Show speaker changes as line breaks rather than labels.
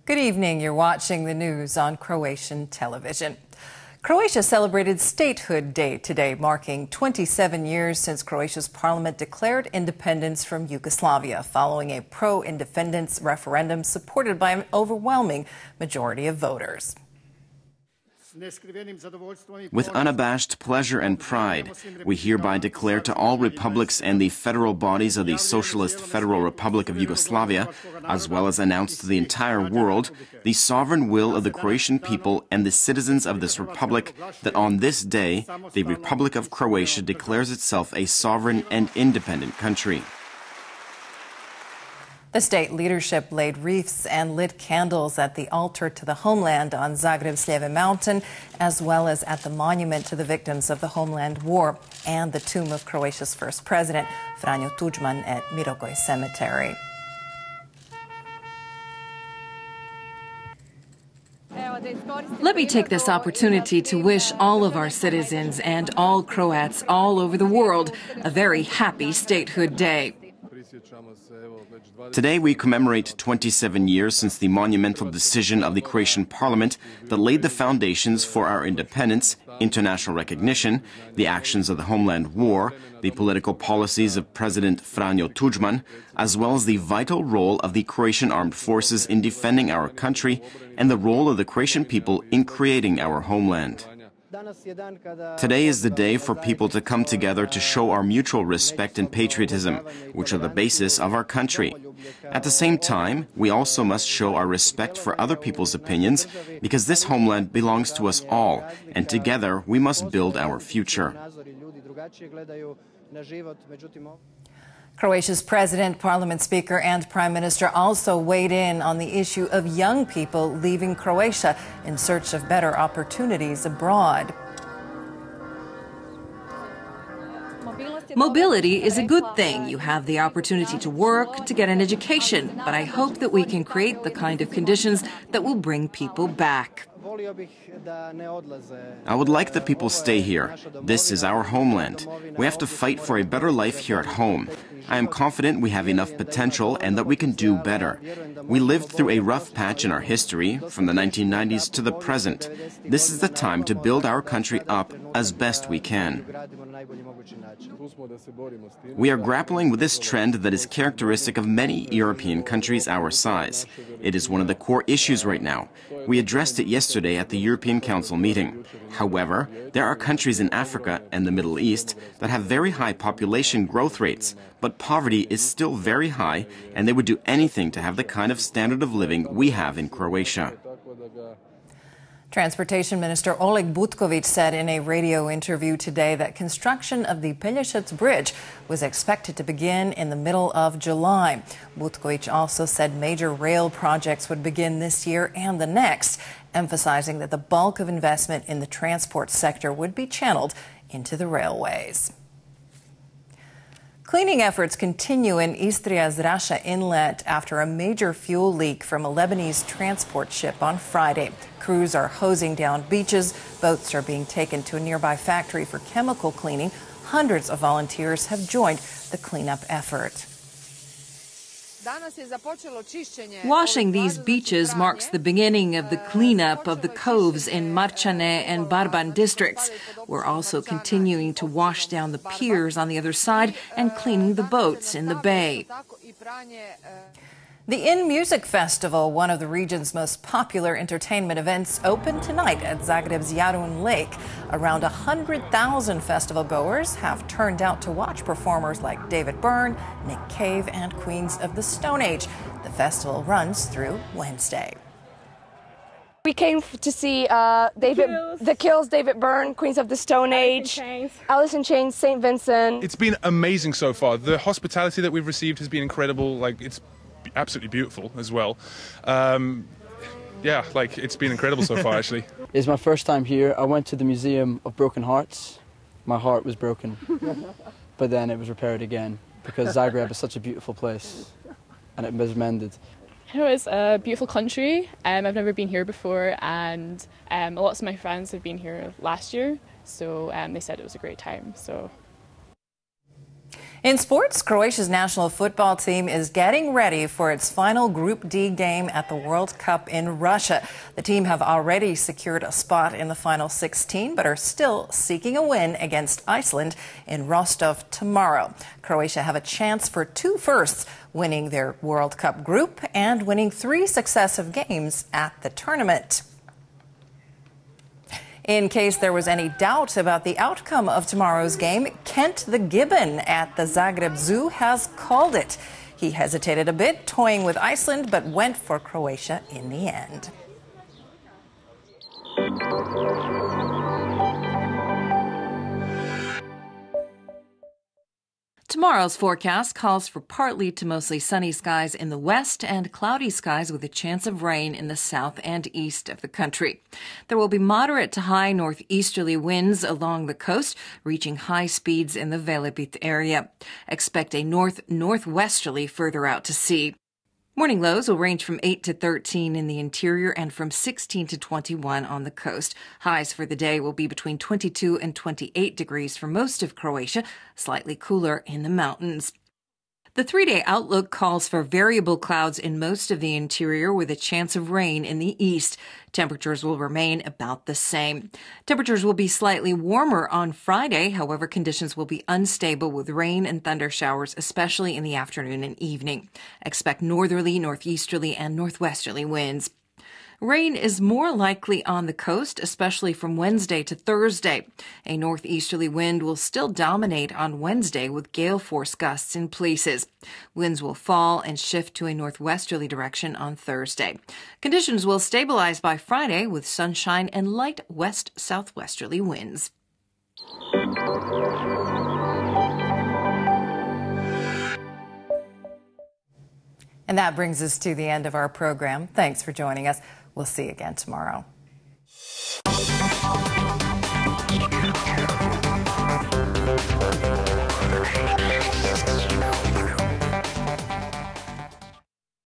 Good evening. You're watching the news on Croatian television. Croatia celebrated Statehood Day today, marking 27 years since Croatia's parliament declared independence from Yugoslavia following a pro-independence referendum supported by an overwhelming majority of voters.
With unabashed pleasure and pride, we hereby declare to all republics and the federal bodies of the Socialist Federal Republic of Yugoslavia, as well as announce to the entire world, the sovereign will of the Croatian people and the citizens of this republic that on this day, the Republic of Croatia declares itself a sovereign and independent country.
The state leadership laid wreaths and lit candles at the altar to the homeland on Zagreb's Ljeve Mountain, as well as at the monument to the victims of the Homeland War and the tomb of Croatia's first president, Franjo Tuđman, at Mirogoj Cemetery.
Let me take this opportunity to wish all of our citizens and all Croats all over the world a very happy Statehood Day.
Today we commemorate 27 years since the monumental decision of the Croatian parliament that laid the foundations for our independence, international recognition, the actions of the Homeland War, the political policies of President Franjo Tuđman, as well as the vital role of the Croatian armed forces in defending our country and the role of the Croatian people in creating our homeland. Today is the day for people to come together to show our mutual respect and patriotism, which are the basis of our country. At the same time, we also must show our respect for other people's opinions, because this homeland belongs to us all, and together we must build our future.
Croatia's president, parliament speaker, and prime minister also weighed in on the issue of young people leaving Croatia in search of better opportunities abroad.
Mobility is a good thing. You have the opportunity to work, to get an education, but I hope that we can create the kind of conditions that will bring people back.
I would like that people stay here. This is our homeland. We have to fight for a better life here at home. I am confident we have enough potential and that we can do better. We lived through a rough patch in our history, from the 1990s to the present. This is the time to build our country up as best we can. We are grappling with this trend that is characteristic of many European countries our size. It is one of the core issues right now. We addressed it yesterday at the European Council meeting. However, there are countries in Africa and the Middle East that have very high population growth rates, but poverty is still very high, and they would do anything to have the kind of standard of living we have in Croatia.
Transportation Minister Oleg Butković said in a radio interview today that construction of the Pelješac Bridge was expected to begin in the middle of July. Butković also said major rail projects would begin this year and the next, emphasizing that the bulk of investment in the transport sector would be channeled into the railways. Cleaning efforts continue in Istria's Raša inlet after a major fuel leak from a Lebanese transport ship on Friday. Crews are hosing down beaches. Boats are being taken to a nearby factory for chemical cleaning. Hundreds of volunteers have joined the cleanup effort.
Washing these beaches marks the beginning of the cleanup of the coves in Marčane and Barban districts. We're also continuing to wash down the piers on the other side and cleaning the boats in the bay.
The In Music Festival, one of the region's most popular entertainment events, opened tonight at Zagreb's Jarun Lake. Around 100,000 festival goers have turned out to watch performers like David Byrne, Nick Cave, and Queens of the Stone Age. The festival runs through Wednesday.
We came to see The Kills, David Byrne, Queens of the Stone Age, Alice in Chains, St. Vincent.
It's been amazing so far. The hospitality that we've received has been incredible. It's absolutely beautiful as well. Yeah, it's been incredible so far, actually.
It's my first time here. I went to the Museum of Broken Hearts. My heart was broken, but then it was repaired again because Zagreb is such a beautiful place and it was mended.
You know, it's a beautiful country. I've never been here before, and lots of my friends have been here last year, so they said it was a great time. So.
In sports, Croatia's national football team is getting ready for its final Group D game at the World Cup in Russia. The team have already secured a spot in the final 16, but are still seeking a win against Iceland in Rostov tomorrow. Croatia have a chance for 2 firsts, winning their World Cup group and winning 3 successive games at the tournament. In case there was any doubt about the outcome of tomorrow's game, Kent the Gibbon at the Zagreb Zoo has called it. He hesitated a bit, toying with Iceland, but went for Croatia in the end.
Tomorrow's forecast calls for partly to mostly sunny skies in the west and cloudy skies with a chance of rain in the south and east of the country. There will be moderate to high northeasterly winds along the coast, reaching high speeds in the Velebit area. Expect a north-northwesterly further out to sea. Morning lows will range from 8 to 13 in the interior and from 16 to 21 on the coast. Highs for the day will be between 22 and 28 degrees for most of Croatia, slightly cooler in the mountains. The 3-day outlook calls for variable clouds in most of the interior with a chance of rain in the east. Temperatures will remain about the same. Temperatures will be slightly warmer on Friday. However, conditions will be unstable with rain and thunder showers, especially in the afternoon and evening. Expect northerly, northeasterly, and northwesterly winds. Rain is more likely on the coast, especially from Wednesday to Thursday. A northeasterly wind will still dominate on Wednesday with gale force gusts in places. Winds will fall and shift to a northwesterly direction on Thursday. Conditions will stabilize by Friday with sunshine and light west-southwesterly winds.
And that brings us to the end of our program. Thanks for joining us. We'll see you again tomorrow.